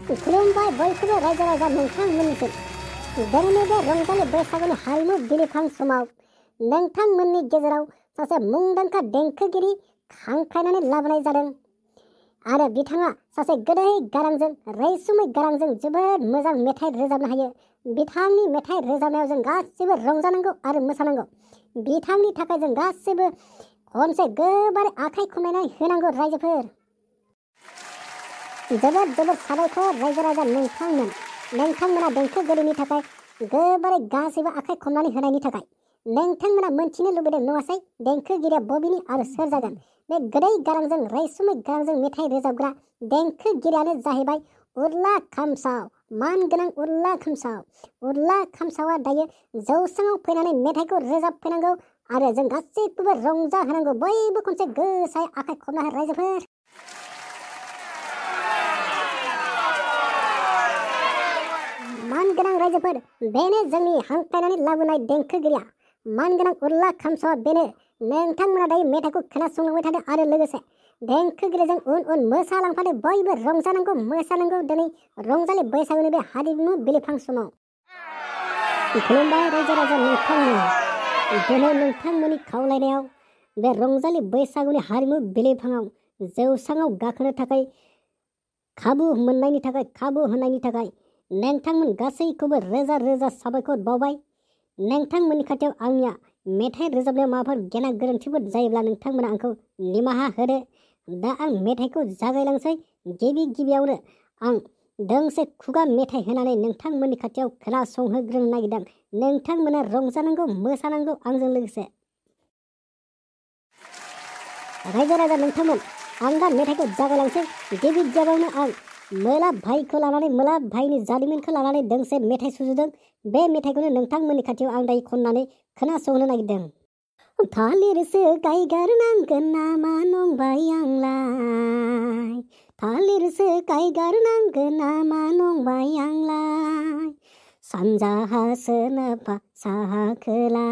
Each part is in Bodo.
खुलुमबाय बयखौबो रायजो राजा नोंथांमोननिसिम दिनैनि बे रंजालि बैसागुनि हारिमु बिलिफां समाव नोंथांमोननि गेजेराव सासे मुंदांखा देंखोगिरि हांख्रायनानै लाबोनाय जादों आरो बिथाङा सासे गोदै गारांजों रैसुमै गारांजों जोबोद मोजां मेथाइ रोजाबनो हायो। बिथांनि मेथाइ रोजाबनायाव जों गासैबो रंजानांगौ आरो मोसानांगौ। बिथांनि थाखाय जों गासैबो खनसे गोबारै आखाइ खमायनानै होनांगौ रायजोफोर। जोबोद जोबोद साबायखर रायजो राजा नोंथांमोना देंखोगिरिनि थाखाय गोबारै गासैबो आखाइ खमनानै होनायनि थाखाय। नोंथांमोना मोनथिनो लुबैदों नङासै देंखोगिरिया बबेनि आरो सोर जागोन? बे गोदै गारांजों रैसुमै गारांजों मेथाइ रोजाबग्रा देंखोगिरियानो जाहैबाय उरला खामसाव, मानगोनां उरला खामसाव। उरला खामसावा दायो जौस्राङाव फैनानै मेथाइखौ रोजाबफैनांगौ आरो जों गासैखौबो रंजाहोनांगौ। बयबो खनसे गोसायै आखाइ खमना हो रायजोफोर। मानगोनां रायजोफोर, बेनो जोंनि हांख्रायनानै लाबोनाय देंखोगिरिया मानगोनां उरला खामसावा बेनो। नोंथांमोना दायो मेथाइखौ खोनासंलांबाय थादों आरो लोगोसे देंखोगिरिजों उन उन मोसालांफादों। बयबो रंजानांगौ मोसानांगौ दिनै रंजालि बैसागुनि बे हारिमु बिलिफां समाव। खुलुमबाय रायजो राजा दिनै नोंथांमोननि खावलायनायाव बे रंजालि बैसागुनि हारिमु बिलिफाङाव जौस्राङाव गाखोनो थाखाय खाबु होनायनि थाखाय नोंथांमोन गासैखौबो रोजा रोजा साबायखर बावबाय। नोंथांमोननि खाथियाव आंनिया मेथाइ रोजाबनायाव माबाफोर गेना गोरोन्थिफोर जायोब्ला नोंथांमोना आंखौ निमाहा होदो। दा आं मेथाइखौ जागायलांसै। गिबियावनो आं दोंसे खुगा मेथाइ होनानै नोंथांमोननि खाथियाव खोनासंहोग्रोनो नागिरदों। नोंथांमोना रंजानांगौ मोसानांगौ आंजों लोगोसे। रायजो राजा नोंथांमोन, आं दा मेथाइखौ जागायलांसै। गिबियावनो आं मोलाब भाइनि जारिमिनखौ लानानै दोंसे मेथाइ सुजुदों। बे मेथाइखौनो नोंथांमोननि खाथियाव आं दायो खननानै खोनासंहोनो नागिरदों। थालिरसो गायगारनांगोन नामा नंबाय आंलाय, थालिरसो गायगारनांगोन नामा नंबाय आंलाय, सानजाहा सोनाबहा साहा खोला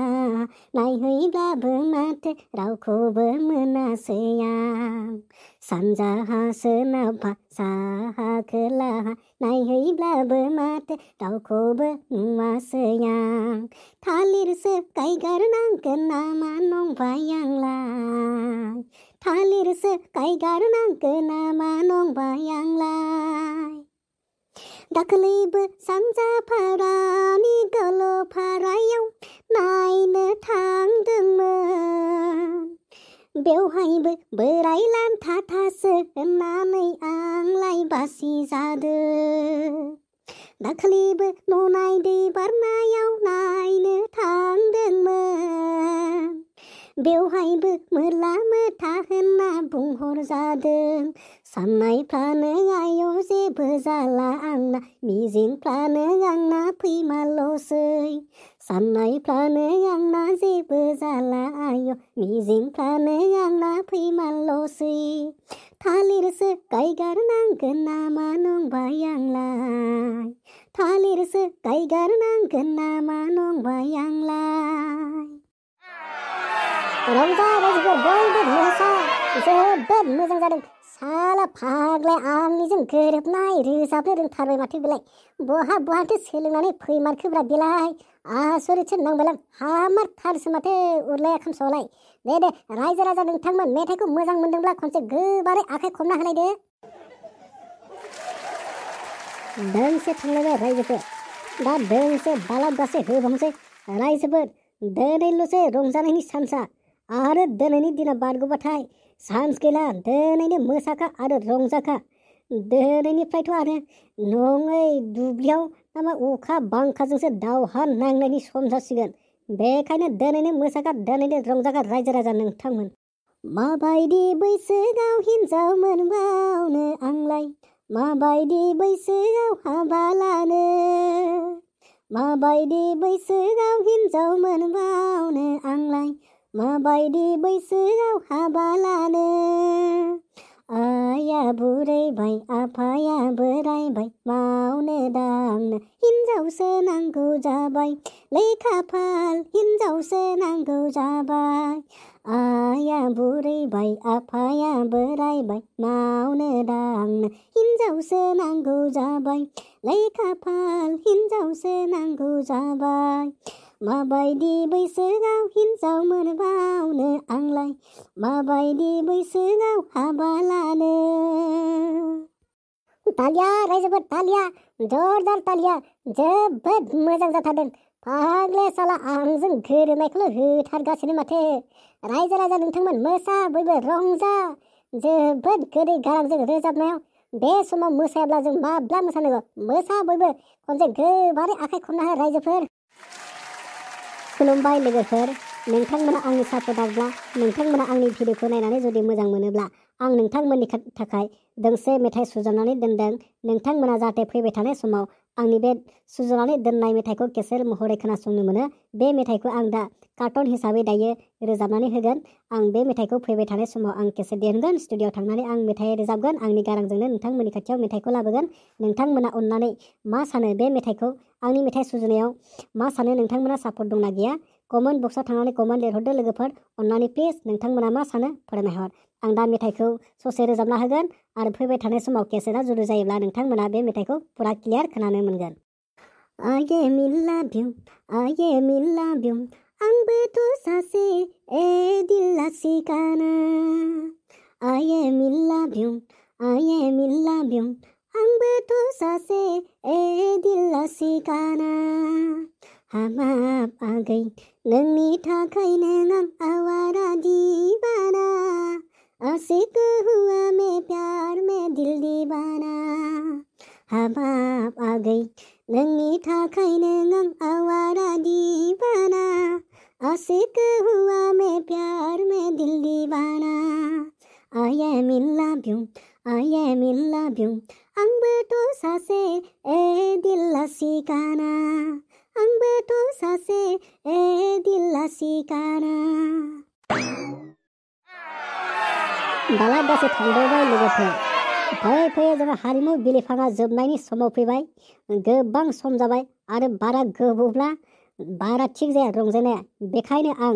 नायहैब्लाबो माथो रावखौबो मोनासै आं, सानजाहा सोनाबहा साहा खोला नायहैब्लाबो माथो रावखौबो नुवासै आं, थालिरसो गायगारनांगोन नामा नंबाय आंलाय, थालिरसो गायगारनांगोन नामा नंबाय आंलाय, दाखालिबो सानजा फारानि गल'फारायाव नायनो थांदोंमोन, बेवहायबो बोराय लान्था थासो होननानै आंलाय बासि जादों, दाखालिबो ननाय दै बारनायाव नायनो थांदोंमोन, बेवहायबो मोला मोथा होनना बुंहरजादों, साननायफ्रानो आय' जेबो जाला आंना, मिजिंफ्रानो आंना फैमालसै, साननायफ्रानो आंना जेबो जाला आय' मिजिंफ्रानो आंना फैमालसै, थालिरसो गायगारनांगोन नामा नंबाय आंलाय, थालिरसो गायगारनांगोन नामा नंबाय आंलाय। रंजा रायजोफोर बयबो मोसा, जोबोद मोजां जादों। साला फाग्लाया आंनिजों गोरोबनाय रोजाबनो रोंथारबाय माथो बेलाय। बहाथो सोलोंनानै फैमारखोब्रा बेलाय। आसरितसो नांबायलां, हामारथारसो माथो उरलाया खामसावालाय। दे रायजो राजा नोंथांमोन मेथाइखौ मोजां मोनदोंब्ला खनसे गोबारै आखाइ खमना होलायदो। दोंसे थांलायबाय रायजोफोर, दा दोंसे बालागासे होबावनोसै। रायजोफोर, दिनैल'सो रंजानायनि सानसा आरो दिनैनि दिना बारग'बाथाय सान्स गैला। दिनैनो मोसाखा आरो रंजाखा। दिनैनिफ्रायथ' आरो नङै दुब्लियाव नामा अखा बांखाजोंसो दावहा नांनायनि सम जासिगोन। बेखायनो दिनैनो मोसाखा, दिनैनो रंजाखा रायजो राजा नोंथांमोन। माबायदि बैसोआव हिनजाव मोनबावनो आंलाय, माबायदि बैसोआव हाबा लानो, माबायदि बैसोआव हिनजाव मोनबावनो आंलाय, माबायदि बैसोआव हाबा लानो, आइया बुरैबाय आफाया बोरायबाय, मावनो दांनो हिनजावसो नांगौ जाबाय, लेखाफाल हिनजावसो नांगौ जाबाय, आइया बुरैबाय आफाया बोरायबाय, मावनो दांनो हिनजाव हिन्जावसो नांगौ जाबाय लै खाफाल हिन्जावसो नांगौ जाबाय माबायदि बैसोआव हिन्जाव मोनबावनो आंलाय माबायदि बैसोआव हाबा लानो तालिया रायजोफोर तालिया जोरदार तालिया जोबोद मोजां जाथारदों फाग्ले साला आंजों गोरोबनायखौल' होथारगासिनो माथो रायजो राजा नोंथांमोन मोसा बयबो रंजा जोबोद गोदै गारांजों रोजाबनायाव बे समाव मोसायाब्ला जों माब्ला मोसानांगौ मोसा बयबो खनसे गोबारै आखाइ खबना हो रायजोफोर खुलुमबाय लोगोफोर नोंथांमोना आंनि सापर्टारब्ला नोंथांमोना आंनि भिडिअखौ नायनानै जुदि मोजां मोनोब्ला आं नोंथांमोननि थाखाय दोंसे मेथाइ सुजुनानै दोनदों नोंथांमोना जाहाथे फैबाय थानाय समाव आंनि बे सुजुनानै दोननाय मेथाइखौ केसेट महरै खोनासंनो मोनो बे मेथाइखौ आं दा कार्टुन हिसाबै दायो रोजाबनानै होगोन आं बे मेथाइखौ फैबाय थानाय समाव आं केसेट दिहुनगोन स्टुडिअ'आव थांनानै आं मेथाइ रोजाबगोन आंनि गारांजोंनो नोंथांमोननि खाथियाव मेथाइखौ लाबोगोन नोंथांमोना अननानै मा सानो बे मेथाइखौ आंनि मेथाइ सुजुनायाव मा सानो नोंथांमोना सापर्ट दंना गैया कमेन्ट बक्सआव थांनानै कमेन्ट लिरहरदो लोगोफोर अननानै प्लिज नोंथांमोना मा सानो फोरमायहर आं दा मेथाइखौ ससे रोजाबना होगोन आरो फैबाय थानाय समाव केसेटआ जुदि जायोब्ला नोंथांमोना बे मेथाइखौ फुरा क्लियार खोनानो मोनगोन I am in love you आंबोथ' सासे दिलासिकाना I am in love you आंबोथ' सासे दिलासिकाना हाबाब आगै नोंनि थाखायनो आं आवारा दीवाना आशिक हुआ मैं प्यार में दिल दीवाना हाबाब आगै नोंनि थाखायनो आं आवारा दीवाना आशिक हुआ मैं प्यार में दिल दीवाना I am in love you आंबोथ' सासे दिलासिकाना आंबोथ' सासे दिलासिकाना दाला दसे थांबावबाय लोगोफोर फैयै फैयै जोंहा हारिमु बिलिफाङा जोबनायनि समाव फैबाय गोबां सम जाबाय आरो बारा गोबावब्ला बारा थिग जाया रंजानाया बेखायनो आं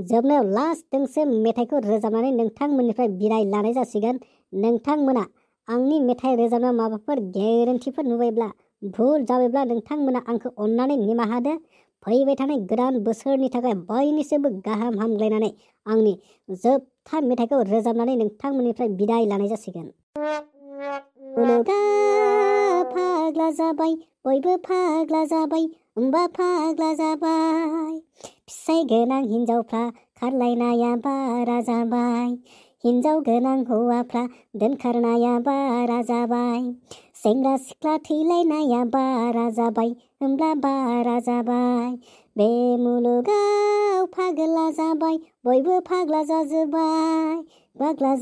जोबनायाव लास्ट दोंसे मेथाइखौ रोजाबनानै नोंथांमोननिफ्राय बिदाय लानाय जासिगोन नोंथांमोना आंनि मेथाइ रोजाबनायाव माबाफोर गोरोन्थिफोर नुबायब्ला भुल जाबायब्ला नोंथांमोना आंखौ अननानै निमाहा हो फैबाय थानाय गोदान बोसोरनि थाखाय बयनिसिमबो गाहाम हामग्लायनानै आंनि जोबथा मेथाइखौ रोजाबनानै नोंथांमोननिफ्राय बिदाय लानाय जासिगोन मुलुगा फाग्ला जाबाय बयबो फाग्ला जाबाय फाग्ला जाबाय फिसाइ गोनां हिन्जावफ्रा खारलायनाया बारा जाबाय हिन्जाव गोनां हौवाफ्रा दोनखारनाया बारा जाबाय सेंग्रा सिख्ला थैलायनाया बारा जाबाय होमब्ला बारा जाबाय बे मुलुगाव फाग्ला जाबाय बयबो फाग्ला जाजोब्बाय फाग्ला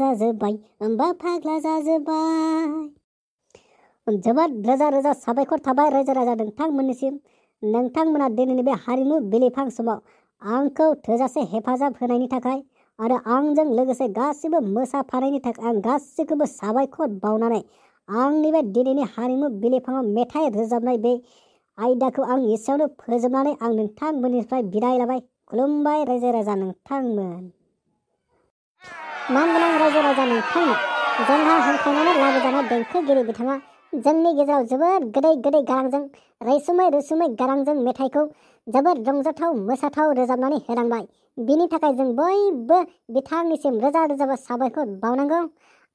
जाजोब्बाय जोबोद रोजा रोजा साबायखर थाबाय रायजो राजा नोंथांमोननिसिम नोंथांमोना दिनैनि बे हारिमु बिलिफां समाव आंखौ थोजासे हेफाजाब होनायनि थाखाय आरो आंजों लोगोसे गासिबो मोसाफानायनि थाखाय आं गासैखौबो साबायखर बावनानै आंनि बे दिनैनि हारिमु बिलिफाङाव मेथाइ रोजाबनाय बे आयदाखौ आं एसेयावनो फोजोबनानै आं नोंथांमोननिफ्राय बिदाय लाबाय खुलुमबाय रायजो राजा नोंथांमोन मानगोनां रायजो राजा नोंथांमोन जोंहा हांख्रायनानै लाबोजानाय देंखोगिरि बिथाङा जोंनि गेजेराव जोबोद गोदै गारांजों रैसुमै गारांजों मेथाइखौ जोबोद रंजाथाव मोसाथाव रोजाबनानै होलांबाय बिनि थाखाय जों बयबो बिथांनिसिम रोजा रोजा साबायखर बावनांगौ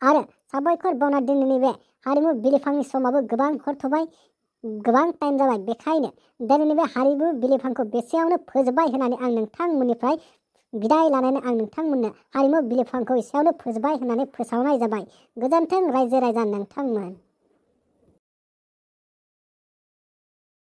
आरो साबायखर बावना दिनैनि बे हारिमु बिलिफांनि समाबो गोबां हरथ'बाय गोबां टाइम जाबाय बेखायनो दिनैनि बे हारिमु बिलिफांखौ बेसेयावनो फोजोबबाय होननानै आं नोंथांमोननिफ्राय बिदाय लानानै आं नोंथांमोननो हारिमु बिलिफांखौ एसेयावनो फोजोबबाय होननानै फोसावनाय जाबाय गोजोन्थों रायजो राजा नोंथांमोन।